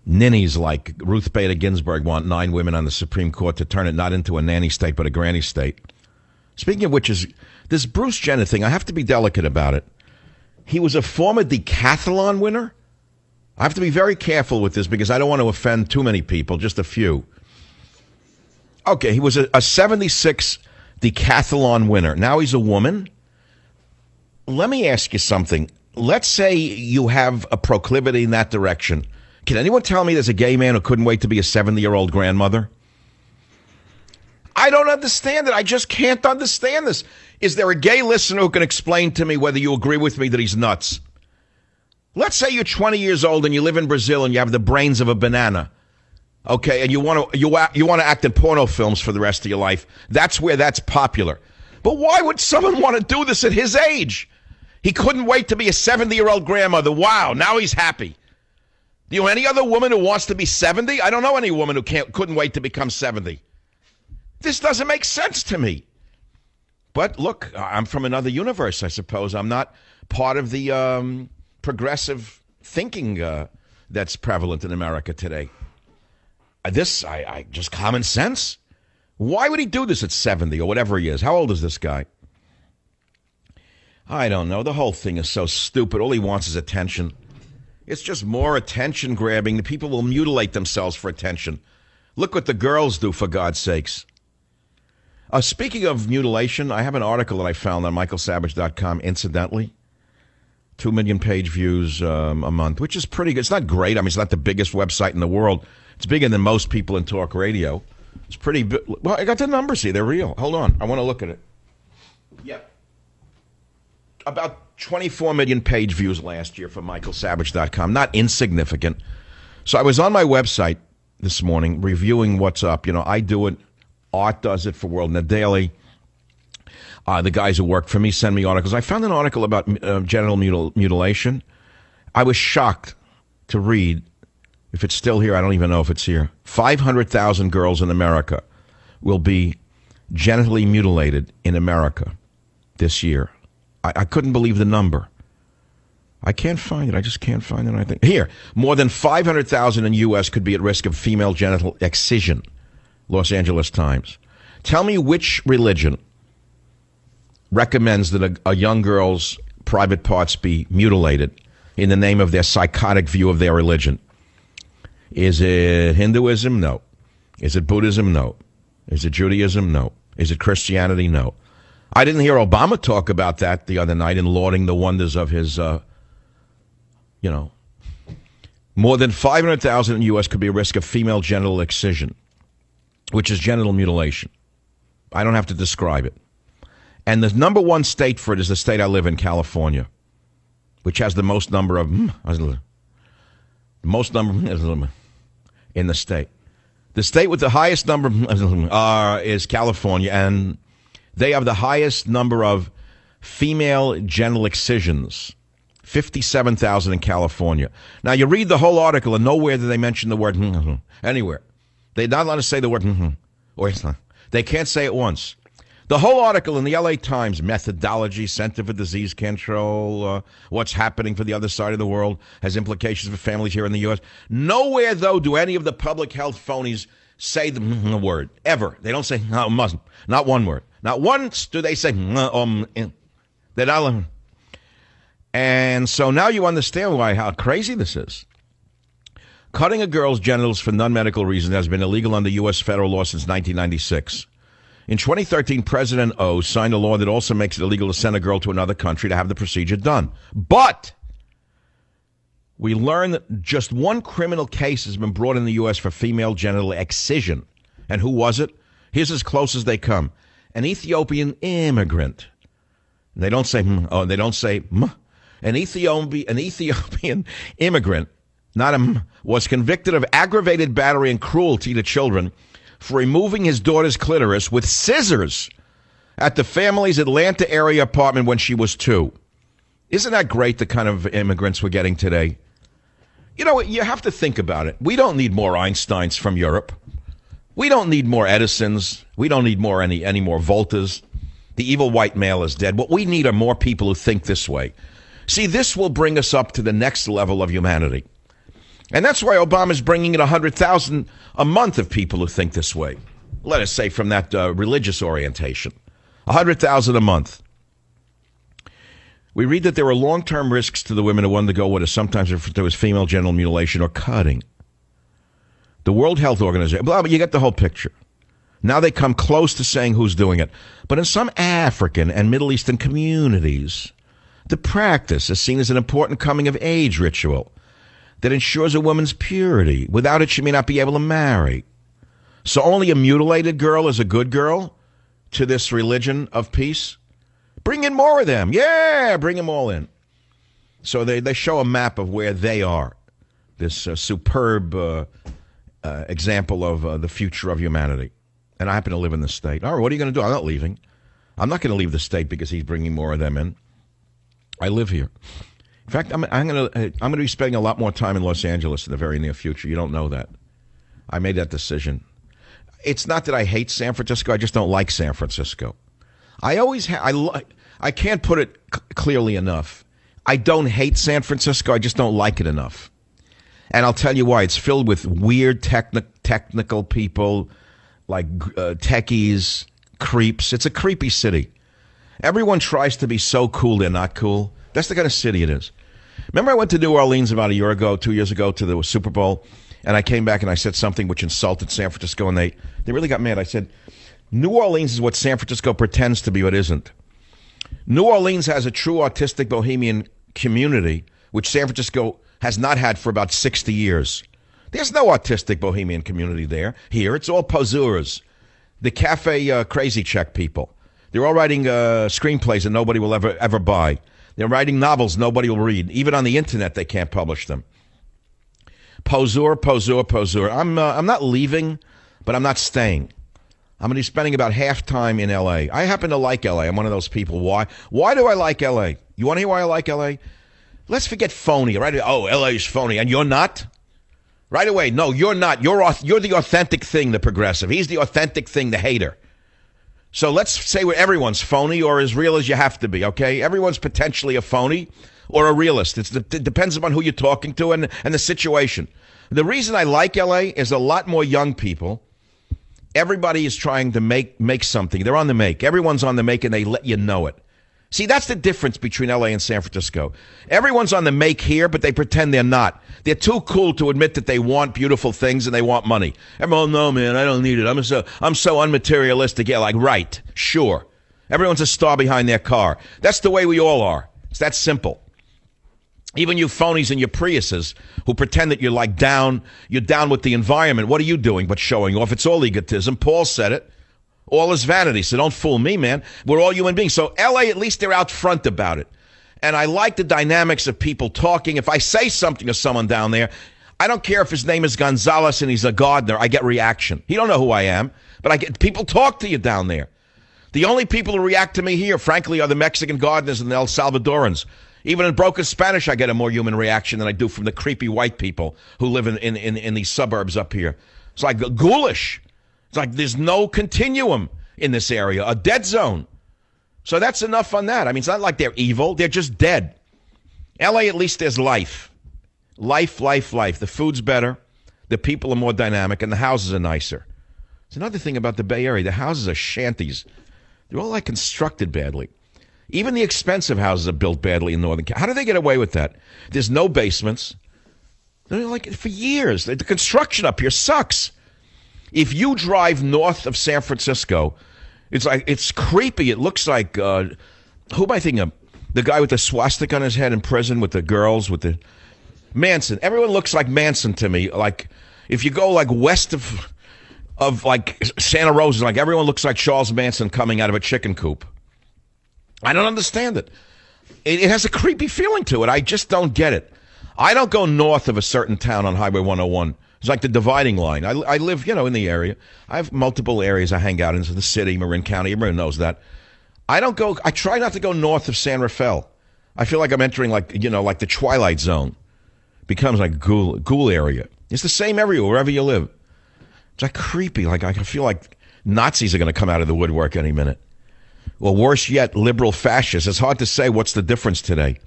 ninnies like Ruth Bader Ginsburg want 9 women on the Supreme Court to turn it not into a nanny state but a granny state. Speaking of which, is this Bruce Jenner thing, I have to be delicate about it. He was a former decathlon winner. I have to be very careful with this because I don't want to offend too many people, just a few. Okay, he was a 76 decathlon winner. Now he's a woman. Let me ask you something. Let's say you have a proclivity in that direction. Can anyone tell me there's a gay man who couldn't wait to be a 70-year-old grandmother? I don't understand it. I just can't understand this. Is there a gay listener who can explain to me whether you agree with me that he's nuts? Let's say you're 20 years old and you live in Brazil and you have the brains of a banana. Okay, and you want to act in porno films for the rest of your life. That's where that's popular. But why would someone want to do this at his age? He couldn't wait to be a 70-year-old grandmother. Wow, now he's happy. Do you know any other woman who wants to be 70? I don't know any woman who couldn't wait to become 70. This doesn't make sense to me. But look, I'm from another universe, I suppose. I'm not part of the progressive thinking that's prevalent in America today. I just common sense. Why would he do this at 70 or whatever he is? How old is this guy? I don't know. The whole thing is so stupid. All he wants is attention. It's just more attention grabbing. The people will mutilate themselves for attention. Look what the girls do, for God's sakes. Speaking of mutilation, I have an article that I found on michaelsavage.com, incidentally. 2 million page views a month, which is pretty good. It's not great. I mean, it's not the biggest website in the world. It's bigger than most people in talk radio. It's pretty big. Well, I got the numbers here. They're real. Hold on. I want to look at it. Yep. About 24 million page views last year for michaelsavage.com. Not insignificant. So I was on my website this morning reviewing what's up. You know, I do it. Art does it for World Net Daily. The guys who work for me send me articles. I found an article about genital mutilation. I was shocked to read, if it's still here, I don't even know if it's here, 500,000 girls in America will be genitally mutilated in America this year. I couldn't believe the number. I can't find it. I just can't find it. I think here, more than 500,000 in U.S. could be at risk of female genital excision. Los Angeles Times. Tell me which religion recommends that a young girl's private parts be mutilated in the name of their psychotic view of their religion. Is it Hinduism? No. Is it Buddhism? No. Is it Judaism? No. Is it Christianity? No. I didn't hear Obama talk about that the other night in lauding the wonders of his, more than 500,000 in the U.S. could be a risk of female genital excision, which is genital mutilation. I don't have to describe it. And the number one state for it is the state I live in, California, which has the most number of in the state. The state with the highest number is California, and they have the highest number of female genital excisions, 57,000 in California. Now, you read the whole article, and nowhere do they mention the word anywhere. They're not allowed to say the word or it's not. They can't say it once. The whole article in the L.A. Times, methodology, Center for Disease Control, what's happening for the other side of the world, has implications for families here in the U.S. Nowhere, though, do any of the public health phonies say the word, ever. They don't say, no, Muslim. Not one word. Not once do they say, they're not. And so now you understand how crazy this is. Cutting a girl's genitals for non-medical reasons has been illegal under U.S. federal law since 1996. In 2013, President O signed a law that also makes it illegal to send a girl to another country to have the procedure done. But we learned that just one criminal case has been brought in the U.S. for female genital excision. And who was it? Here's as close as they come. An Ethiopian immigrant. They don't say, they don't say, an Ethiopian immigrant, was convicted of aggravated battery and cruelty to children for removing his daughter's clitoris with scissors at the family's Atlanta area apartment when she was 2. Isn't that great, the kind of immigrants we're getting today? You know, you have to think about it. We don't need more Einsteins from Europe. We don't need more Edisons. We don't need any more Voltas. The evil white male is dead. What we need are more people who think this way. See, this will bring us up to the next level of humanity. And that's why Obama's bringing in 100,000 a month of people who think this way. Let us say from that religious orientation. 100,000 a month. We read that there are long-term risks to the women who undergo what is sometimes referred to as female genital mutilation or cutting. The World Health Organization, blah, blah, you get the whole picture. Now they come close to saying who's doing it. But in some African and Middle Eastern communities, the practice is seen as an important coming-of-age ritual that ensures a woman's purity. Without it, she may not be able to marry. So only a mutilated girl is a good girl to this religion of peace? Bring in more of them. Yeah, bring them all in. So they show a map of where they are. This superb example of the future of humanity. And I happen to live in the state. All right, what are you going to do? I'm not leaving. I'm not going to leave the state because he's bringing more of them in. I live here. In fact, I'm going to be spending a lot more time in Los Angeles in the very near future. You don't know that. I made that decision. It's not that I hate San Francisco. I just don't like San Francisco. I always I can't put it clearly enough. I don't hate San Francisco. I just don't like it enough. And I'll tell you why. It's filled with weird technical people, like techies, creeps. It's a creepy city. Everyone tries to be so cool they're not cool. That's the kind of city it is. Remember I went to New Orleans about a year ago, 2 years ago, to the Super Bowl, and I came back and I said something which insulted San Francisco, and they really got mad. I said, New Orleans is what San Francisco pretends to be, but isn't. New Orleans has a true autistic bohemian community, which San Francisco has not had for about 60 years. There's no autistic bohemian community there. Here, it's all poseurs. The cafe crazy check people. They're all writing screenplays that nobody will ever buy. They're writing novels nobody will read. Even on the internet, they can't publish them. Poseur. I'm not leaving, but I'm not staying. I'm going to be spending about half time in L.A. I happen to like L.A. I'm one of those people. Why? Why do I like L.A.? You want to hear why I like L.A.? Let's forget phony. Right? Oh, L.A.'s phony, and you're not? Right away. No, you're not. You're the authentic thing, the progressive. He's the authentic thing, the hater. So let's say everyone's phony or as real as you have to be, okay? Everyone's potentially a phony or a realist. It depends upon who you're talking to and the situation. The reason I like L.A. is a lot more young people. Everybody is trying to make something. They're on the make. Everyone's on the make, and they let you know it. See, that's the difference between L.A. and San Francisco. Everyone's on the make here, but they pretend they're not. They're too cool to admit that they want beautiful things and they want money. Everyone, no, man, I don't need it. I'm so unmaterialistic. Yeah, like, right, sure. Everyone's a star behind their car. That's the way we all are. It's that simple. Even you phonies in your Priuses who pretend that you're down with the environment. What are you doing but showing off? It's all egotism. Paul said it. All is vanity, so don't fool me, man. We're all human beings. So L.A., at least they're out front about it. And I like the dynamics of people talking. If I say something to someone down there, I don't care if his name is Gonzalez and he's a gardener, I get reaction. He don't know who I am, but people talk to you down there. The only people who react to me here, frankly, are the Mexican gardeners and the El Salvadorans. Even in broken Spanish, I get a more human reaction than I do from the creepy white people who live in these suburbs up here. It's like ghoulish. It's like there's no continuum in this area, a dead zone. So that's enough on that. I mean, it's not like they're evil. They're just dead. L.A., at least there's life. Life. The food's better. The people are more dynamic, and the houses are nicer. It's another thing about the Bay Area. The houses are shanties. They're all constructed badly. Even the expensive houses are built badly in Northern California. How do they get away with that? There's no basements. They're for years. The construction up here sucks. If you drive north of San Francisco, it's creepy. It looks like, who am I thinking of? The guy with the swastika on his head in prison with the girls, with the Manson. Everyone looks like Manson to me. Like, if you go west of Santa Rosa, everyone looks like Charles Manson coming out of a chicken coop. I don't understand it. It has a creepy feeling to it. I just don't get it. I don't go north of a certain town on Highway 101. It's like the dividing line. I live, in the area. I have multiple areas I hang out in the city, Marin County. Everyone knows that. I try not to go north of San Rafael. I feel like I'm entering the Twilight Zone. Becomes like ghoul area. It's the same everywhere, wherever you live. It's creepy. I feel like Nazis are going to come out of the woodwork any minute. Or worse yet, liberal fascists. It's hard to say what's the difference today.